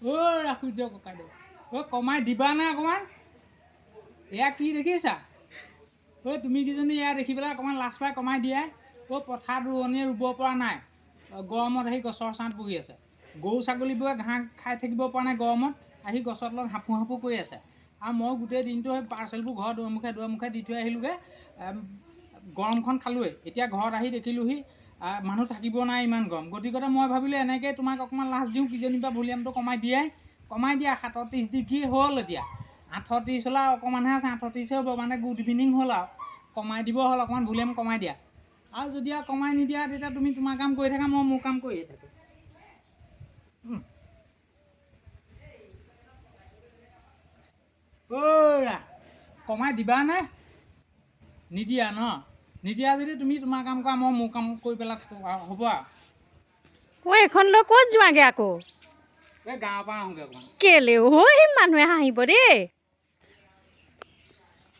ৰাখোঁ ককাইদেউ কমাই দিবা না অকণমান এয়া কি দেখিছা তুমি কিজনী এয়া দেখি পেলাই অকণমান লাজ পাই কমাই দিয়াই পথাৰত ৰোৱনীয়ে ৰুব পৰা নাই গৰমত আহি গছৰ ছাঁত বহি আছে গৰু ছাগলীবোৰে ঘাঁহ খাই থাকিব পৰা নাই গৰমত আহি গছৰ তলত হাঁপু হাঁপু কৰি আছে আৰু মই গোটেই দিনটো সেই পাৰ্চেলবোৰ ঘৰৰ দুৱাৰমুখে দি থৈ আহিলোঁগৈ গৰমখন খালোঁৱেই এতিয়া ঘৰত আহি দেখিলোঁহি মানুহ থাকিব নাই ইমান গৰম গতিকে মই ভাবিলোঁ এনেকৈ তোমাক অকণমান লাজ দিওঁ কিজনীবা ভলিউমটো কমাই দিয়া 37 ডিগ্ৰী হ'ল এতিয়া 38 হ'ল আৰু অকণমানহে আছে 38 হ'ব মানে গুড ইভিনিং হ'ল আৰু কমাই দিব হ'ল অকণমান ভলিউম কমাই দিয়া আৰু যদি আৰু কমাই নিদিয়া তেতিয়া তুমি তোমাৰ কাম কৰি থাকা মই মোৰ কাম কৰিয়ে থাকোঁ কমাই দিবানে নিদিয়া ন নিদিয়া যদি তুমি তোমাৰ কাম কৰা মই মোৰ কাম কৰি পেলাই থাকোঁ আৰু হ'ব আৰু এইখন লৈ ক'ত যোৱাগৈ আকৌ এই গাঁৱৰ পৰা আহোঁগৈ অকণমান কেলে মানুহে হাঁহিব দেই